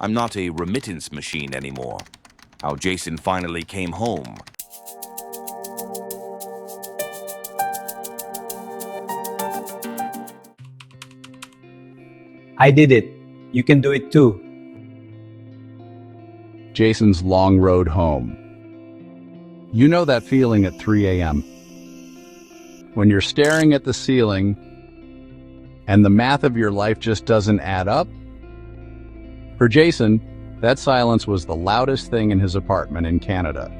I'm not a remittance machine anymore. How Jason finally came home. I did it. You can do it too. Jason's long road home. You know that feeling at 3 a.m. when you're staring at the ceiling and the math of your life just doesn't add up? For Jason, that silence was the loudest thing in his apartment in Canada.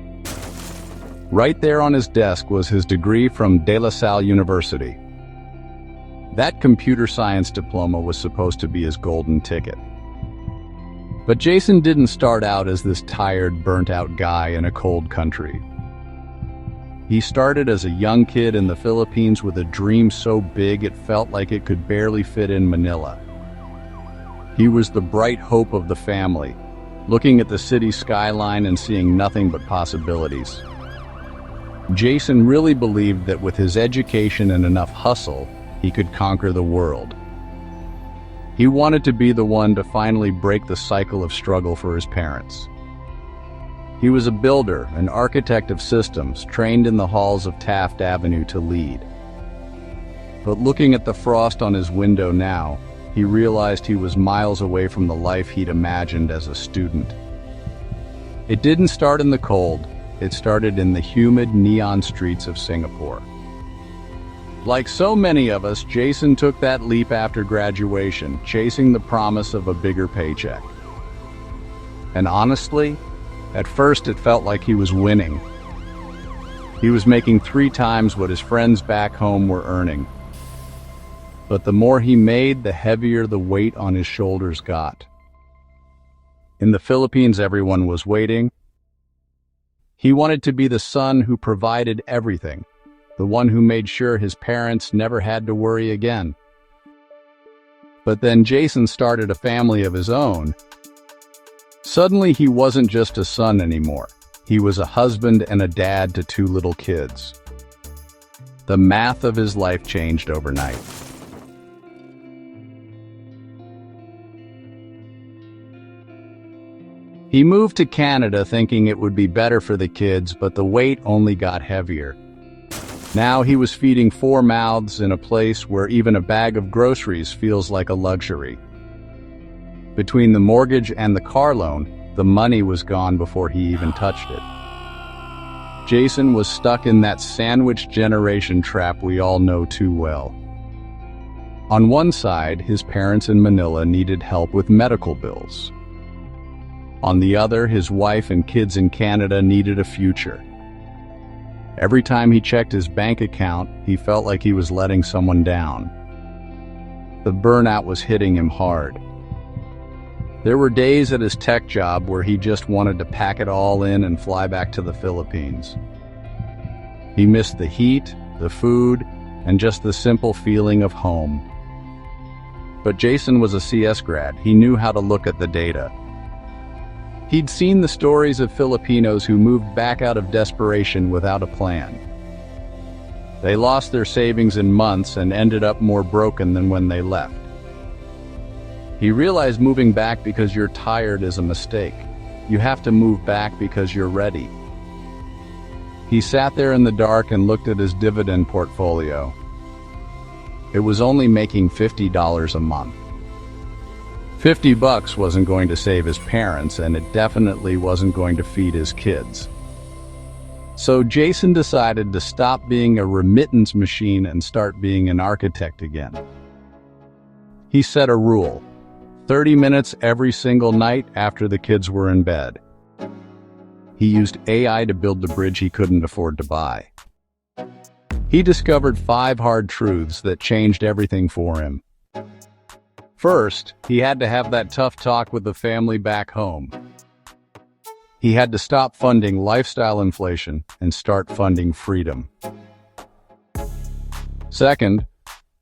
Right there on his desk was his degree from DLSU University. That computer science diploma was supposed to be his golden ticket. But Jason didn't start out as this tired, burnt-out guy in a cold country. He started as a young kid in the Philippines with a dream so big it felt like it could barely fit in Manila. He was the bright hope of the family, looking at the city skyline and seeing nothing but possibilities. Jason really believed that with his education and enough hustle, he could conquer the world. He wanted to be the one to finally break the cycle of struggle for his parents. He was a builder, an architect of systems, trained in the halls of Taft Avenue to lead. But looking at the frost on his window now, he realized he was miles away from the life he'd imagined as a student. It didn't start in the cold, it started in the humid neon streets of Singapore. Like so many of us, Jason took that leap after graduation, chasing the promise of a bigger paycheck. And honestly, at first it felt like he was winning. He was making 3 times what his friends back home were earning. But the more he made, the heavier the weight on his shoulders got. In the Philippines, everyone was waiting. He wanted to be the son who provided everything, the one who made sure his parents never had to worry again. But then Jason started a family of his own. Suddenly he wasn't just a son anymore. He was a husband and a dad to 2 little kids. The math of his life changed overnight. He moved to Canada thinking it would be better for the kids, but the weight only got heavier. Now he was feeding 4 mouths in a place where even a bag of groceries feels like a luxury. Between the mortgage and the car loan, the money was gone before he even touched it. Jason was stuck in that sandwich generation trap we all know too well. On one side, his parents in Manila needed help with medical bills. On the other, his wife and kids in Canada needed a future. Every time he checked his bank account, he felt like he was letting someone down. The burnout was hitting him hard. There were days at his tech job where he just wanted to pack it all in and fly back to the Philippines. He missed the heat, the food, and just the simple feeling of home. But Jason was a CS grad. He knew how to look at the data. He'd seen the stories of Filipinos who moved back out of desperation without a plan. They lost their savings in months and ended up more broken than when they left. He realized moving back because you're tired is a mistake. You have to move back because you're ready. He sat there in the dark and looked at his dividend portfolio. It was only making $50 a month. $50 wasn't going to save his parents, and it definitely wasn't going to feed his kids. So Jason decided to stop being a remittance machine and start being an architect again. He set a rule: 30 minutes every single night after the kids were in bed. He used AI to build the bridge he couldn't afford to buy. He discovered 5 hard truths that changed everything for him. First, he had to have that tough talk with the family back home. He had to stop funding lifestyle inflation and start funding freedom. Second,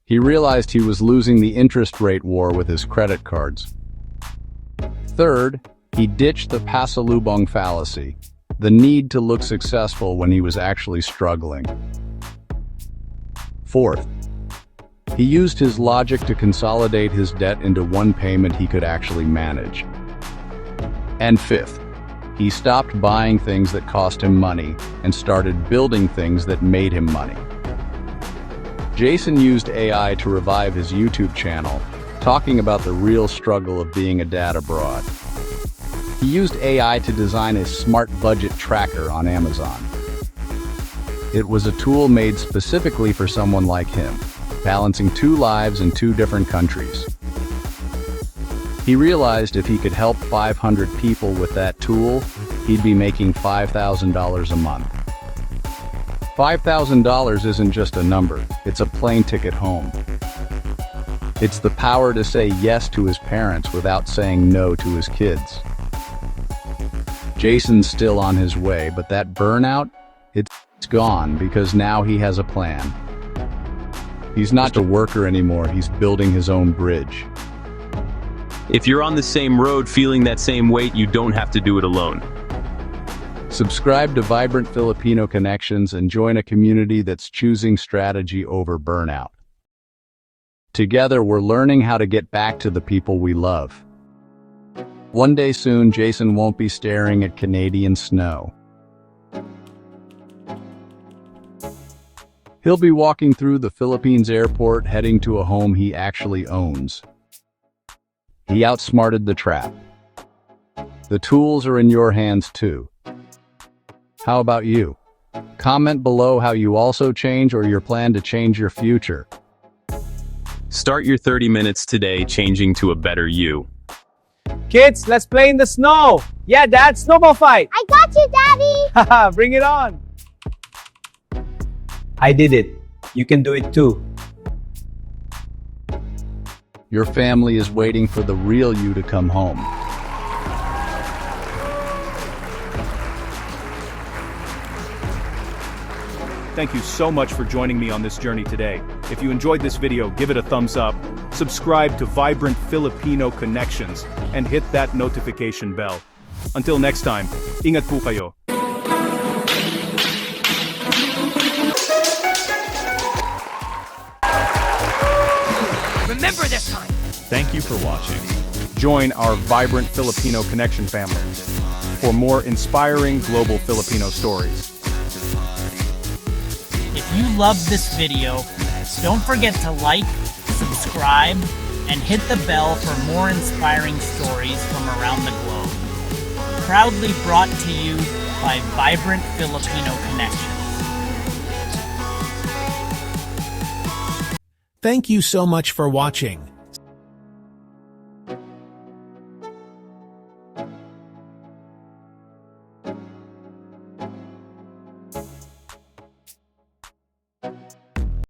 he realized he was losing the interest rate war with his credit cards. Third, he ditched the pasalubong fallacy, the need to look successful when he was actually struggling. Fourth, he used his logic to consolidate his debt into one payment he could actually manage. And fifth, he stopped buying things that cost him money and started building things that made him money. Jason used AI to revive his YouTube channel, talking about the real struggle of being a dad abroad. He used AI to design a smart budget tracker on Amazon. It was a tool made specifically for someone like him, balancing 2 lives in 2 different countries. He realized if he could help 500 people with that tool, he'd be making $5,000 a month. $5,000 isn't just a number, it's a plane ticket home. It's the power to say yes to his parents without saying no to his kids. Jason's still on his way, but that burnout, it's gone because now he has a plan. He's not a worker anymore, he's building his own bridge. If you're on the same road feeling that same weight, you don't have to do it alone. Subscribe to Vibrant Filipino Connections and join a community that's choosing strategy over burnout. Together, we're learning how to get back to the people we love. One day soon, Jason won't be staring at Canadian snow. He'll be walking through the Philippines airport, heading to a home he actually owns. He outsmarted the trap. The tools are in your hands too. How about you? Comment below how you also change or your plan to change your future. Start your 30 minutes today changing to a better you. Kids, let's play in the snow. Yeah, Dad, snowball fight. I got you, Daddy! Haha, bring it on. I did it. You can do it too. Your family is waiting for the real you to come home. Thank you so much for joining me on this journey today. If you enjoyed this video, give it a thumbs up, subscribe to Vibrant Filipino Connections, and hit that notification bell. Until next time, ingat po kayo. Remember this time! Thank you for watching. Join our Vibrant Filipino Connection family for more inspiring global Filipino stories. If you loved this video, don't forget to like, subscribe, and hit the bell for more inspiring stories from around the globe. Proudly brought to you by Vibrant Filipino Connections. Thank you so much for watching.